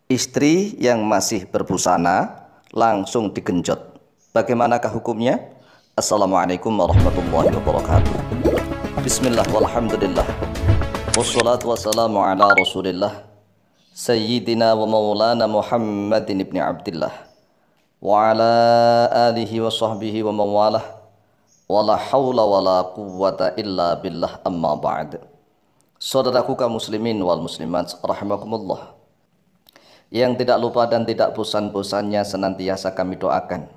Istri yang masih berbusana langsung digenjot. Bagaimanakah hukumnya? Assalamualaikum warahmatullahi wabarakatuh. Bismillah walhamdulillah. Wassalatu wassalamu ala rasulillah Sayyidina wa maulana Muhammadin ibn Abdillah wa ala alihi wa sahbihi wa mawalah wa la hawla wa la quwwata illa billah amma ba'd. Saudaraku kaum muslimin wal muslimat rahimakumullah, yang tidak lupa dan tidak bosan-bosannya senantiasa kami doakan,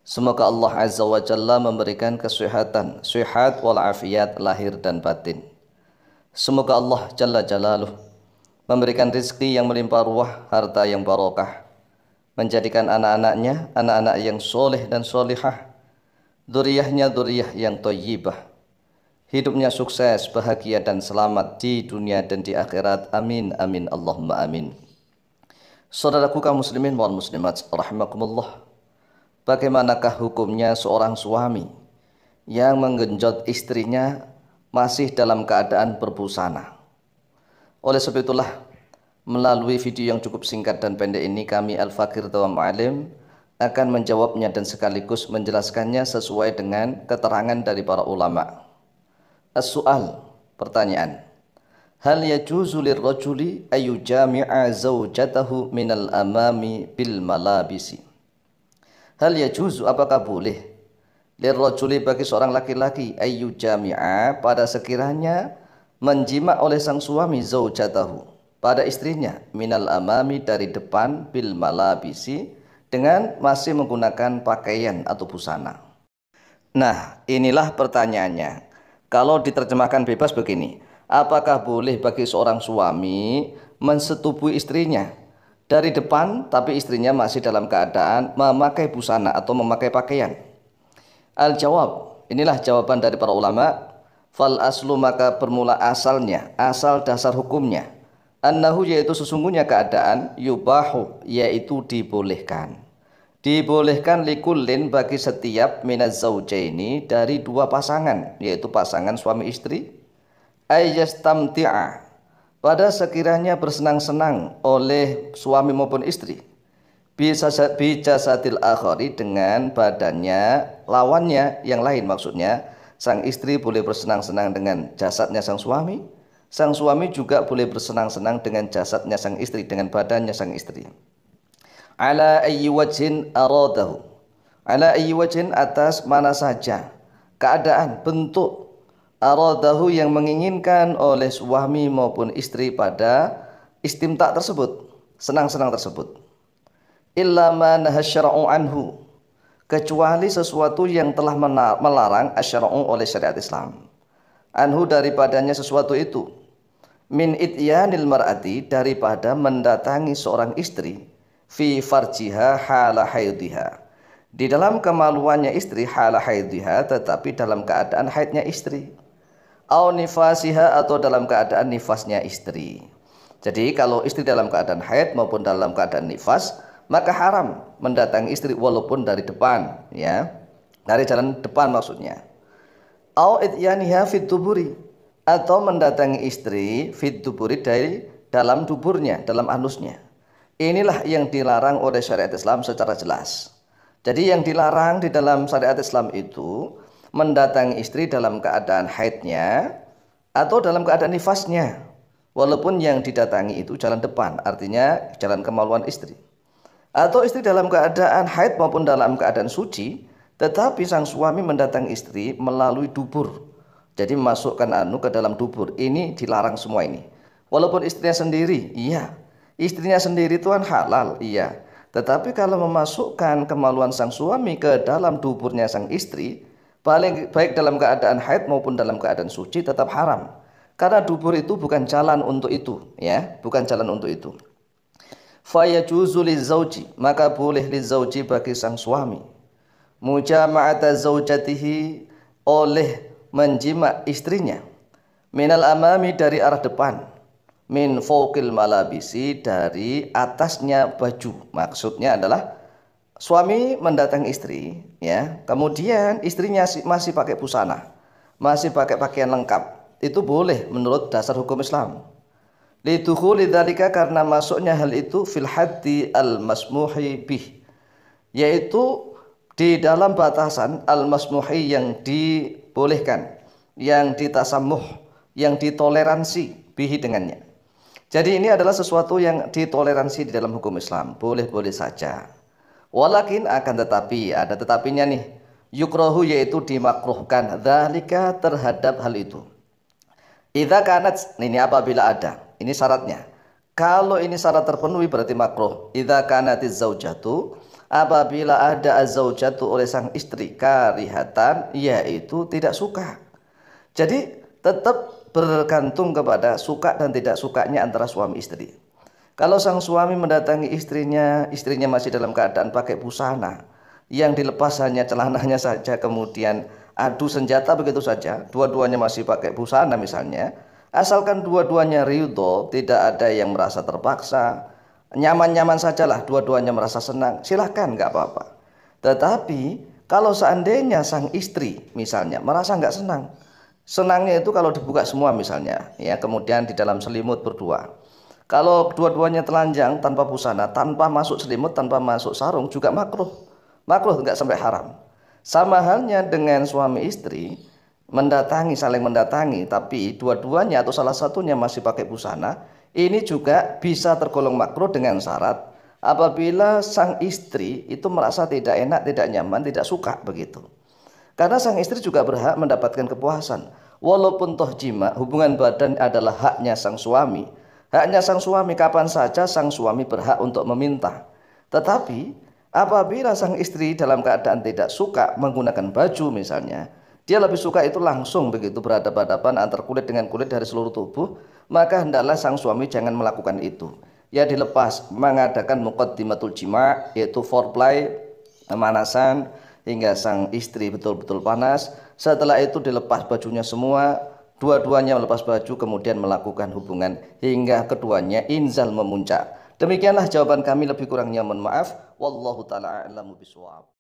semoga Allah Azza wa Jalla memberikan kesehatan, sehat walafiat lahir dan batin. Semoga Allah Jalla Jalaluh memberikan rezeki yang melimpah ruah, harta yang barokah, menjadikan anak-anaknya anak-anak yang soleh dan solihah, dzurriyyahnya dzurriyyah yang thayyibah, hidupnya sukses, bahagia dan selamat di dunia dan di akhirat. Amin amin Allahumma amin. Saudaraku kaum muslimin wal muslimat rahimakumullah, bagaimanakah hukumnya seorang suami yang menggenjot istrinya masih dalam keadaan berbusana? Oleh sebab itulah, melalui video yang cukup singkat dan pendek ini, kami Al-Fakir Dawam Alim akan menjawabnya dan sekaligus menjelaskannya sesuai dengan keterangan dari para ulama. As-su'al, pertanyaan: hal yajuzu lirrajuli ayyujami'a zawjatahu minal amami bil malabisi? Hal yajuzu, apakah boleh, lirrajuli, bagi seorang laki-laki, ayyujami'a, pada sekiranya menjima oleh sang suami, zawjatahu, pada istrinya, minal amami, dari depan, bil malabisi, dengan masih menggunakan pakaian atau busana. Nah, inilah pertanyaannya. Kalau diterjemahkan bebas begini: apakah boleh bagi seorang suami mensetubui istrinya dari depan tapi istrinya masih dalam keadaan memakai busana atau memakai pakaian? Al-jawab, inilah jawaban dari para ulama. Fal aslu, maka bermula asalnya, asal dasar hukumnya, annahu, yaitu sesungguhnya keadaan, yubahu, yaitu dibolehkan. Dibolehkan likullin, bagi setiap, minaz zaujaini, dari dua pasangan, yaitu pasangan suami istri, ayyastamti'a, pada sekiranya bersenang-senang oleh suami maupun istri, bijasadil akhari, dengan badannya lawannya yang lain. Maksudnya, sang istri boleh bersenang-senang dengan jasadnya sang suami juga boleh bersenang-senang dengan jasadnya sang istri, dengan badannya sang istri. Ala ayyi wajhin aradahu, ala ayyi wajhin, atas mana saja keadaan, bentuk, aradahu, yang menginginkan oleh suami maupun istri pada istimta tersebut, senang-senang tersebut. Illa ma nahasyara'u anhu, kecuali sesuatu yang telah melarang asyara'u, oleh syariat Islam, anhu, daripadanya sesuatu itu, min ityanil mar'ati, daripada mendatangi seorang istri, fi farjiha hala haidhiha, di dalam kemaluannya istri, hala haidhiha, tetapi dalam keadaan haidnya istri, au nifasiha, atau dalam keadaan nifasnya istri. Jadi kalau istri dalam keadaan haid maupun dalam keadaan nifas, maka haram mendatangi istri walaupun dari depan, ya, dari jalan depan maksudnya. Au ityaniha fit duburi, atau mendatangi istri fit duburi, dari dalam duburnya, dalam anusnya. Inilah yang dilarang oleh syariat Islam secara jelas. Jadi yang dilarang di dalam syariat Islam itu mendatangi istri dalam keadaan haidnya atau dalam keadaan nifasnya, walaupun yang didatangi itu jalan depan, artinya jalan kemaluan istri. Atau istri dalam keadaan haid maupun dalam keadaan suci, tetapi sang suami mendatangi istri melalui dubur, jadi memasukkan anu ke dalam dubur. Ini dilarang semua ini. Walaupun istrinya sendiri, iya, istrinya sendiri Tuhan halal, iya, tetapi kalau memasukkan kemaluan sang suami ke dalam duburnya sang istri, baik dalam keadaan haid maupun dalam keadaan suci, tetap haram. Karena dubur itu bukan jalan untuk itu, ya, bukan jalan untuk itu. Fayajuzu lizauji, maka boleh lizauji, bagi sang suami, mujama'ata zaujatihi, oleh menjima istrinya, minal amami, dari arah depan, min fawqil malabisi, dari atasnya baju. Maksudnya adalah suami mendatangi istri, ya, kemudian istrinya masih pakai busana, masih pakai pakaian lengkap, itu boleh menurut dasar hukum Islam. Lidukhuli dzalika, karena masuknya hal itu fil haddi al masmuhi bih, yaitu di dalam batasan al masmuhi yang dibolehkan, yang ditasamuh, yang ditoleransi bihi dengannya. Jadi ini adalah sesuatu yang ditoleransi di dalam hukum Islam, boleh-boleh saja. Walakin, akan tetapi, ada tetapinya nih, yukrahu, yaitu dimakruhkan, dzalika, terhadap hal itu. Idza kanat, ini apabila ada, ini syaratnya. Kalau ini syarat terpenuhi berarti makruh. Idza kanatiz zaujatu, apabila ada az-zaujatu oleh sang istri, karihatan, yaitu tidak suka. Jadi tetap bergantung kepada suka dan tidak sukanya antara suami istri. Kalau sang suami mendatangi istrinya, istrinya masih dalam keadaan pakai busana, yang dilepas hanya celananya saja, kemudian adu senjata begitu saja, dua-duanya masih pakai busana misalnya, asalkan dua-duanya ridho, tidak ada yang merasa terpaksa, nyaman-nyaman sajalah, dua-duanya merasa senang, silahkan, nggak apa-apa. Tetapi kalau seandainya sang istri misalnya merasa nggak senang, senangnya itu kalau dibuka semua misalnya, ya, kemudian di dalam selimut berdua. Kalau dua-duanya telanjang tanpa busana, tanpa masuk selimut, tanpa masuk sarung, juga makruh. Makruh, nggak sampai haram. Sama halnya dengan suami istri mendatangi, saling mendatangi, tapi dua-duanya atau salah satunya masih pakai busana, ini juga bisa tergolong makruh dengan syarat apabila sang istri itu merasa tidak enak, tidak nyaman, tidak suka begitu. Karena sang istri juga berhak mendapatkan kepuasan. Walaupun toh jima, hubungan badan adalah haknya sang suami. Haknya sang suami, kapan saja sang suami berhak untuk meminta. Tetapi apabila sang istri dalam keadaan tidak suka menggunakan baju misalnya, dia lebih suka itu langsung begitu berhadapan-hadapan antar kulit dengan kulit dari seluruh tubuh, maka hendaklah sang suami jangan melakukan itu. Ya, dilepas mengadakan muqaddimatul jima', yaitu foreplay, pemanasan, hingga sang istri betul-betul panas. Setelah itu dilepas bajunya semua, dua-duanya melepas baju, kemudian melakukan hubungan hingga keduanya inzal memuncak. Demikianlah jawaban kami, lebih kurangnya mohon maaf. Wallahu ta'ala a'lamu bishawab.